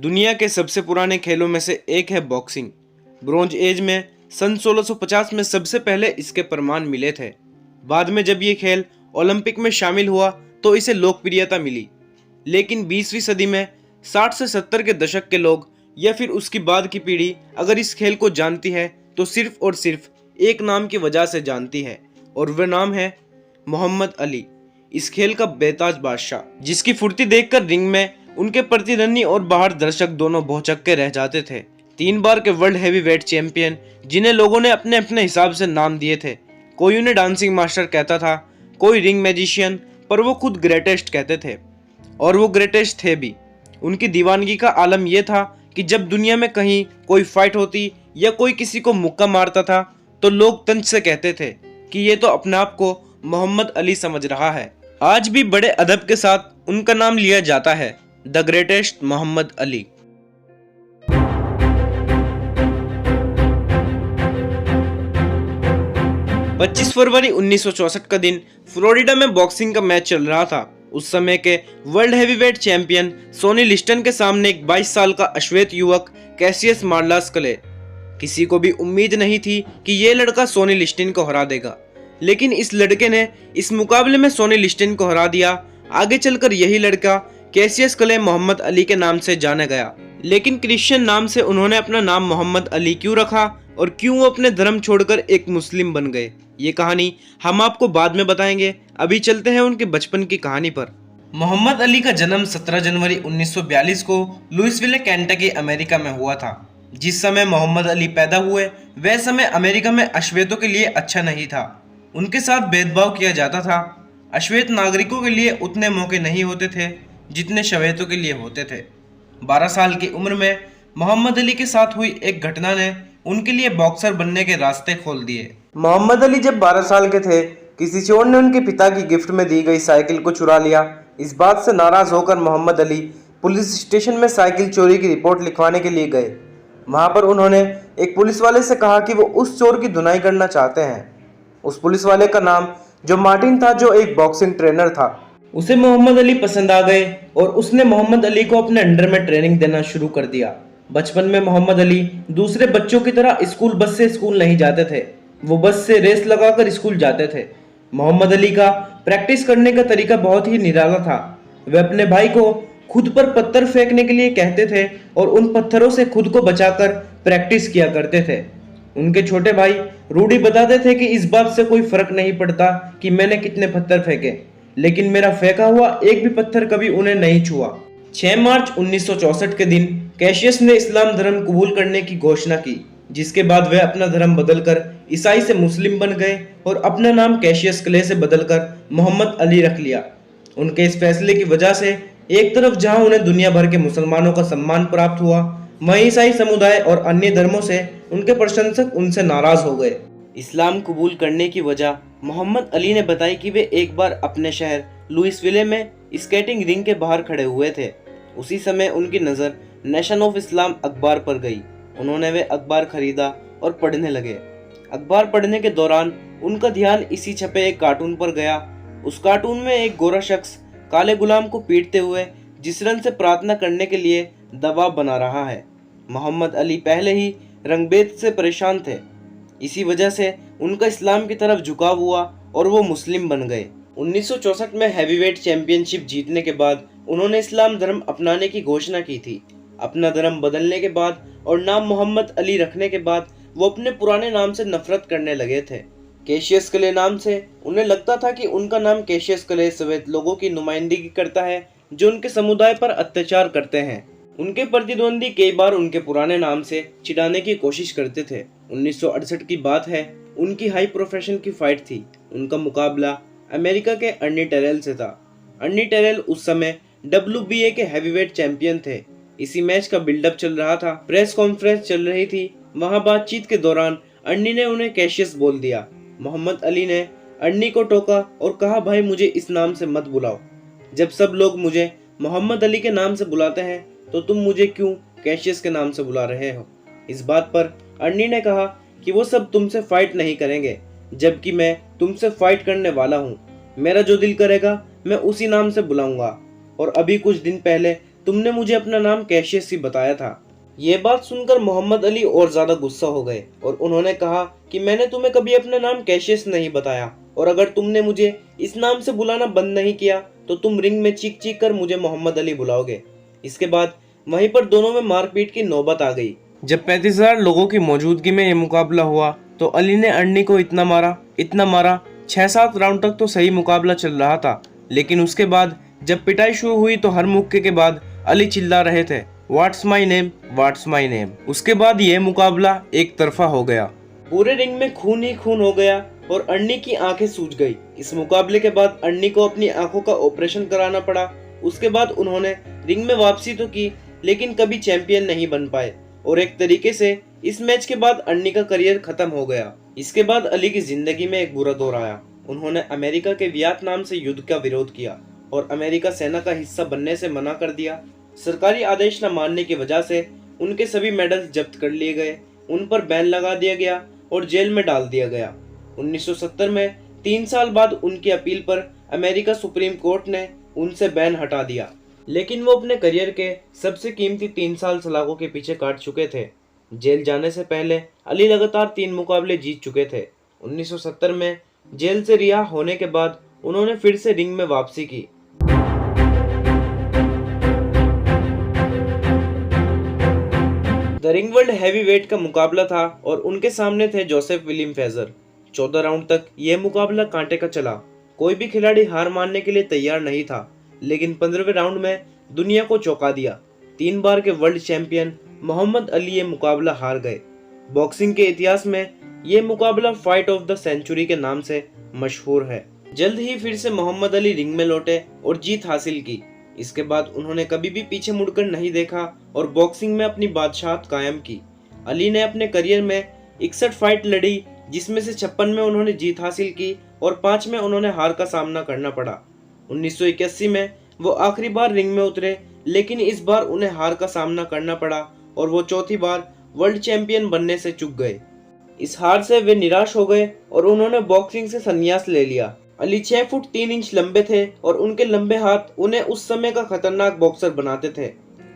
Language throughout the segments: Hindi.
दुनिया के सबसे पुराने खेलों में से एक है बॉक्सिंग। ब्रोंज एज में सन 1650 में सबसे पहले इसके प्रमाण मिले थे। बाद में जब ये खेल ओलंपिक में शामिल हुआ तो इसे लोकप्रियता मिली। लेकिन 20वीं सदी में 60 से 70 के दशक के लोग या फिर उसकी बाद की पीढ़ी अगर इस खेल को जानती है तो सिर्फ और सिर्फ एक नाम की वजह से जानती है, और वह नाम है मोहम्मद अली, इस खेल का बेताज बादशाह, जिसकी फुर्ती देखकर रिंग में उनके प्रतिद्वंदी और बाहर दर्शक दोनों भौचक्के रह जाते थे। 3 बार के वर्ल्ड हैवीवेट चैंपियन, जिन्हें लोगों ने अपने अपने हिसाब से नाम दिए थे। कोई उन्हें डांसिंग मास्टर कहता था, कोई रिंग मैजिशियन, पर वो खुद ग्रेटेस्ट कहते थे, और वो ग्रेटेस्ट थे भी। उनकी दीवानगी का आलम यह था कि जब दुनिया में कहीं कोई फाइट होती या कोई किसी को मुक्का मारता था तो लोग तंज से कहते थे कि ये तो अपने आप को मोहम्मद अली समझ रहा है। आज भी बड़े अदब के साथ उनका नाम लिया जाता है, द ग्रेटेस्ट मोहम्मद अली। पच्चीस फरवरी 1964 का दिन फ्लोरिडा में बॉक्सिंग का मैच चल रहा था। उस समय के world heavyweight champion Sonny Liston के सामने एक 22 साल का अश्वेत युवक कैसियस मार्लास क्ले। किसी को भी उम्मीद नहीं थी कि ये लड़का सोनी लिस्टन को हरा देगा, लेकिन इस लड़के ने इस मुकाबले में सोनी लिस्टन को हरा दिया। आगे चलकर यही लड़का कैसियस क्ले मोहम्मद अली के नाम से जाना गया। लेकिन क्रिश्चियन नाम से उन्होंने अपना नाम मोहम्मद अली क्यों रखा और क्यों वो अपने धर्म छोड़कर एक मुस्लिम बन गए, ये कहानी हम आपको बाद में बताएंगे। अभी चलते हैं उनके बचपन की कहानी पर। मोहम्मद अली का जन्म 17 जनवरी 1942 को लुइसविले, केंटकी, अमेरिका में हुआ था। जिस समय मोहम्मद अली पैदा हुए वह समय अमेरिका में अश्वेतों के लिए अच्छा नहीं था। उनके साथ भेदभाव किया जाता था। अश्वेत नागरिकों के लिए उतने मौके नहीं होते थे जितने श्वेतों के लिए होते थे। 12 साल की उम्र में मोहम्मद अली के साथ हुई एक घटना ने उनके लिए बॉक्सर बनने के रास्ते खोल दिए। मोहम्मद अली जब 12 साल के थे, किसी चोर ने उनके पिता की गिफ्ट में दी गई साइकिल को चुरा लिया। इस बात से नाराज होकर मोहम्मद अली पुलिस स्टेशन में साइकिल चोरी की रिपोर्ट लिखवाने के लिए गए। वहां पर उन्होंने एक पुलिस वाले से कहा कि वो उस चोर की धुनाई करना चाहते हैं। उस पुलिस वाले का नाम जो मार्टिन था, जो एक बॉक्सिंग ट्रेनर था। उसे मोहम्मद अली पसंद आ गए और उसने मोहम्मद अली को अपने अंडर में ट्रेनिंग देना शुरू कर दिया। बचपन में मोहम्मद अली दूसरे बच्चों की तरह स्कूल बस से स्कूल नहीं जाते थे, वो बस से रेस लगाकर स्कूल जाते थे। मोहम्मद अली का प्रैक्टिस करने का तरीका बहुत ही निराला था। वे अपने भाई को खुद पर पत्थर फेंकने के लिए कहते थे और उन पत्थरों से खुद को बचाकर प्रैक्टिस किया करते थे। उनके छोटे भाई रूडी बताते थे कि इस बात से कोई फर्क नहीं पड़ता कि मैंने कितने पत्थर फेंके, लेकिन मेरा फेंका हुआ एक भी पत्थर कभी उन्हें नहीं छुआ। 6 मार्च 1964 के दिन कैशियस ने इस्लाम धर्म कबूल करने की घोषणा की, जिसके बाद वे अपना धर्म बदलकर ईसाई से मुस्लिम बन गए और अपना नाम कैशियस क्ले से बदलकर मोहम्मद अली रख लिया। उनके इस फैसले की वजह से एक तरफ जहां उन्हें दुनिया भर के मुसलमानों का सम्मान प्राप्त हुआ, वहीं ईसाई समुदाय और अन्य धर्मों से उनके प्रशंसक उनसे नाराज हो गए। इस्लाम कबूल करने की वजह मोहम्मद अली ने बताई कि वे एक बार अपने शहर लुइसविले में स्केटिंग रिंग के बाहर खड़े हुए थे। उसी समय उनकी नज़र नेशन ऑफ इस्लाम अखबार पर गई। उन्होंने वे अखबार खरीदा और पढ़ने लगे। अखबार पढ़ने के दौरान उनका ध्यान इसी छपे एक कार्टून पर गया। उस कार्टून में एक गोरा शख्स काले गुलाम को पीटते हुए जिस रंग से प्रार्थना करने के लिए दबाव बना रहा है। मोहम्मद अली पहले ही रंगभेद से परेशान थे, इसी वजह से उनका इस्लाम की तरफ झुकाव हुआ और वो मुस्लिम बन गए। 1964 में हैवीवेट चैंपियनशिप जीतने के बाद उन्होंने इस्लाम धर्म अपनाने की घोषणा की थी। अपना धर्म बदलने के बाद और नाम मोहम्मद अली रखने के बाद वो अपने पुराने नाम से नफरत करने लगे थे। कैशियस क्ले नाम से उन्हें लगता था कि उनका नाम कैशियस क्ले श्वेत लोगों की नुमाइंदगी करता है जो उनके समुदाय पर अत्याचार करते हैं। उनके प्रतिद्वंदी कई बार उनके पुराने नाम से चिढ़ाने की कोशिश करते थे। 1968 की बात है, उनकी हाई प्रोफेशन की फाइट थी। उनका मुकाबला अमेरिका के अर्नी टेरेल से था। अर्नी टेरेल उस समय WBA के हैवीवेट चैंपियन थे। इसी मैच का बिल्डअप चल रहा था, प्रेस कॉन्फ्रेंस चल रही थी। वहां बातचीत के दौरान अर्नी ने उन्हें कैशियस बोल दिया। मोहम्मद अली ने अर्नी को टोका और कहा, भाई मुझे इस नाम से मत बुलाओ। जब सब लोग मुझे मोहम्मद अली के नाम से बुलाते हैं तो तुम मुझे क्यों कैशियस के नाम से बुला रहे हो। इस बात पर अर्नी ने कहा कि वो सब तुमसे फाइट नहीं करेंगे, जबकि मैं तुमसे फाइट करने वाला हूँ। मेरा जो दिल करेगा मैं उसी नाम से बुलाऊंगा। और अभी कुछ दिन पहले तुमने मुझे अपना नाम कैशियस ही बताया था। ये बात सुनकर मोहम्मद अली और ज्यादा गुस्सा हो गए और उन्होंने कहा कि मैंने तुम्हें कभी अपना नाम कैशियस नहीं बताया, और अगर तुमने मुझे इस नाम से बुलाना बंद नहीं किया तो तुम रिंग में चीख चीख कर मुझे मोहम्मद अली बुलाओगे। इसके बाद वहीं पर दोनों में मारपीट की नौबत आ गई। जब 35,000 लोगों की मौजूदगी में ये मुकाबला हुआ तो अली ने अर्नी को इतना मारा 6-7 राउंड तक तो सही मुकाबला चल रहा था, लेकिन उसके बाद जब पिटाई शुरू हुई तो हर मुक्के के बाद अली चिल्ला रहे थे, what's my name, what's my name. उसके बाद यह मुकाबला एक तरफा हो गया। पूरे रिंग में खून ही खून हो गया और अर्नी की आंखें सूज गई। इस मुकाबले के बाद अर्नी को अपनी आंखों का ऑपरेशन कराना पड़ा। उसके बाद उन्होंने रिंग में वापसी तो की, लेकिन कभी चैंपियन नहीं बन पाए और एक तरीके से इस मैच के बाद अर्नी का करियर खत्म हो गया। इसके बाद अली की जिंदगी में एक बुरा दौर आया। उन्होंने अमेरिका के वियतनाम से युद्ध का विरोध किया और अमेरिका सेना का हिस्सा बनने से मना कर दिया। सरकारी आदेश न मानने की वजह से उनके सभी मेडल्स जब्त कर लिए गए, उन पर बैन लगा दिया गया और जेल में डाल दिया गया। 1970 में 3 साल बाद उनकी अपील पर अमेरिका सुप्रीम कोर्ट ने उनसे बैन हटा दिया, लेकिन वो अपने करियर के सबसे कीमती 3 साल सलाखों के पीछे काट चुके थे। जेल जाने से पहले अली लगातार 3 मुकाबले जीत चुके थे। 1970 में जेल से रिहा होने के बाद उन्होंने फिर से रिंग में वापसी की। द रिंग वर्ल्ड हैवीवेट का मुकाबला था और उनके सामने थे जोसेफ विलियम फ्रेजर। 14 राउंड तक यह मुकाबला कांटे का चला। कोई भी खिलाड़ी हार मानने के लिए तैयार नहीं था, लेकिन 15वें राउंड में दुनिया को चौंका दिया। 3 बार के वर्ल्ड चैंपियन मोहम्मद अली ये मुकाबला हार गए। बॉक्सिंग के इतिहास में ये मुकाबला फाइट ऑफ द सेंचुरी के नाम से मशहूर है। जल्द ही फिर से मोहम्मद अली रिंग में लौटे और जीत हासिल की। इसके बाद उन्होंने कभी भी पीछे मुड़कर नहीं देखा और बॉक्सिंग में अपनी बादशाहत कायम की। अली ने अपने करियर में 61 फाइट लड़ी, जिसमें से 56 में उन्होंने जीत हासिल की और 5 में उन्होंने हार का सामना करना पड़ा। 1981 में वो आखिरी बार रिंग में उतरे, लेकिन इस बार उन्हें हार का सामना करना पड़ा और वो चौथी बार वर्ल्ड चैंपियन बनने से चूक गए। इस हार से वे निराश हो गए और उन्होंने बॉक्सिंग से संन्यास ले लिया। अली 6 फुट 3 इंच लंबे थे और उनके लंबे हाथ उन्हें उस समय का खतरनाक बॉक्सर बनाते थे।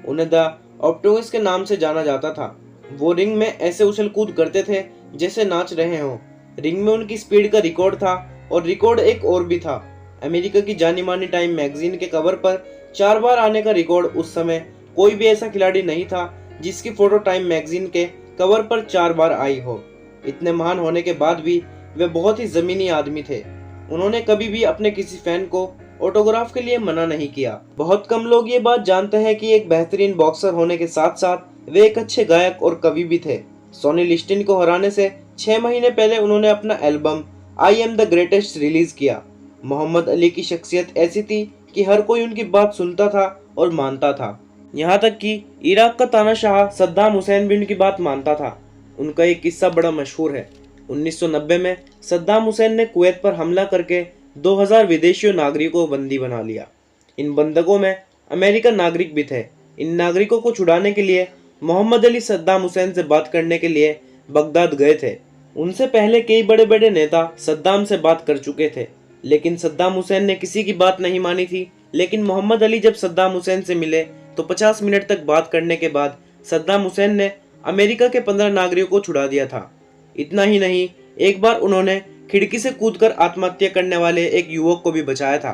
उन्हें द ऑप्टिमिस्ट के नाम से जाना जाता था। वो रिंग में ऐसे उछल कूद करते थे जैसे नाच रहे हों। रिंग में उनकी स्पीड का रिकॉर्ड था और रिकॉर्ड एक और भी था। अमेरिका की जानी मानी टाइम मैगजीन के कवर पर 4 बार आने का रिकॉर्ड उस समय कोई भी ऐसा खिलाड़ी नहीं था जिसकी फोटो टाइम मैगजीन के कवर पर 4 बार आई हो। इतने महान होने के बाद भी वे बहुत ही जमीनी आदमी थे। उन्होंने कभी भी अपने किसी फैन को ऑटोग्राफ के लिए मना नहीं किया। बहुत कम लोग ये बात जानते हैं कि एक बेहतरीन बॉक्सर होने के साथ साथ वे एक अच्छे गायक और कवि भी थे। सोनी लिस्टन को हराने से 6 महीने पहले उन्होंने अपना album I am the greatest release किया। मोहम्मद अली की शख्सियत ऐसी थी कि हर कोई उनकी बात सुनता था और मानता था। यहाँ तक कि इराक का तानाशाह सद्दाम हुसैन भी उनकी बात मानता था। उनका एक किस्सा बड़ा मशहूर है। 1990 में सद्दाम हुसैन ने कुवैत पर हमला करके 2000 विदेशी नागरिकों को बंदी बना लिया। इन बंधकों में अमेरिकन नागरिक भी थे। इन नागरिकों को छुड़ाने के लिए मोहम्मद अली सद्दाम हुसैन से बात करने के लिए बगदाद गए थे। उनसे पहले कई बड़े बड़े नेता सद्दाम से बात कर चुके थे, लेकिन सद्दाम हुसैन ने किसी की बात नहीं मानी थी। लेकिन मोहम्मद अली जब सद्दाम हुसैन से मिले तो 50 मिनट तक बात करने के बाद सद्दाम हुसैन ने अमेरिका के 15 नागरिकों को छुड़ा दिया था। इतना ही नहीं, एक बार उन्होंने खिड़की से कूदकर आत्महत्या करने वाले एक युवक को भी बचाया था।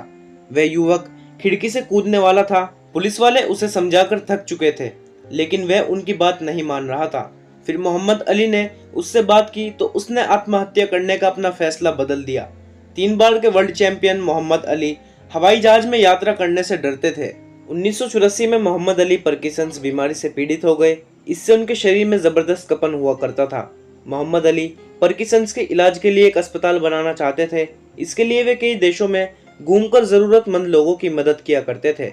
वह युवक खिड़की से कूदने वाला था। पुलिस वाले उसे समझाकर थक चुके थे, लेकिन वह उनकी बात नहीं मान रहा था। फिर मोहम्मद अली ने उससे बात की तो उसने आत्महत्या करने का अपना फैसला बदल दिया। 3 बार के वर्ल्ड चैंपियन मोहम्मद अली हवाई जहाज में यात्रा करने से डरते थे। 1984 में मोहम्मद अली पार्किंसंस बीमारी से पीड़ित हो गए। इससे उनके शरीर में जबरदस्त कंपन हुआ करता था। मोहम्मद अली पार्किंसंस के इलाज के लिए एक अस्पताल बनाना चाहते थे। इसके लिए वे कई देशों में घूमकर जरूरतमंद लोगों की मदद किया करते थे।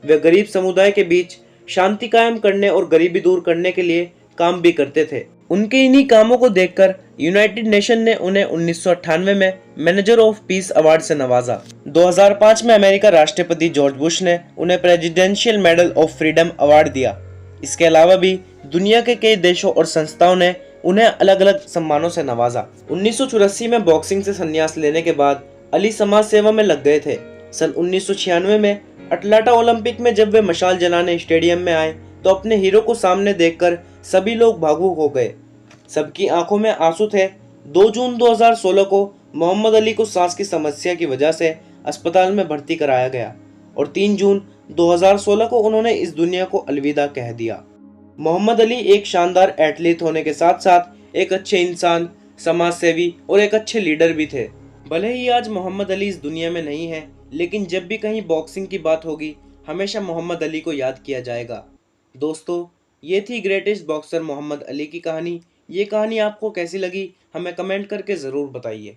वे गरीब समुदाय के बीच शांति कायम करने और गरीबी दूर करने के लिए काम भी करते थे। उनके इन्हीं कामों को देखकर यूनाइटेड नेशन ने उन्हें 1998 में मैनेजर ऑफ पीस अवार्ड से नवाजा। 2005 में अमेरिका राष्ट्रपति जॉर्ज बुश ने उन्हें presidential medal of freedom award दिया। इसके अलावा भी दुनिया के कई देशों और संस्थाओं ने उन्हें अलग अलग सम्मानों से नवाजा। 1984 में बॉक्सिंग से संन्यास लेने के बाद अली समाज सेवा में लग गए थे। सन 1996 में अटलांटा ओलंपिक में जब वे मशाल जलाने स्टेडियम में आए तो अपने हीरो को सामने देखकर सभी लोग भावुक हो गए। सबकी आंखों में आंसू थे। 2 जून 2016 को मोहम्मद अली को सांस की समस्या की वजह से अस्पताल में भर्ती कराया गया और 3 जून 2016 को उन्होंने इस दुनिया को अलविदा कह दिया। मोहम्मद अली एक शानदार एथलीट होने के साथ साथ एक अच्छे इंसान, समाज सेवी और एक अच्छे लीडर भी थे। भले ही आज मोहम्मद अली इस दुनिया में नहीं है, लेकिन जब भी कहीं बॉक्सिंग की बात होगी हमेशा मोहम्मद अली को याद किया जाएगा। दोस्तों, ये थी ग्रेटेस्ट बॉक्सर मोहम्मद अली की कहानी। ये कहानी आपको कैसी लगी हमें कमेंट करके ज़रूर बताइए।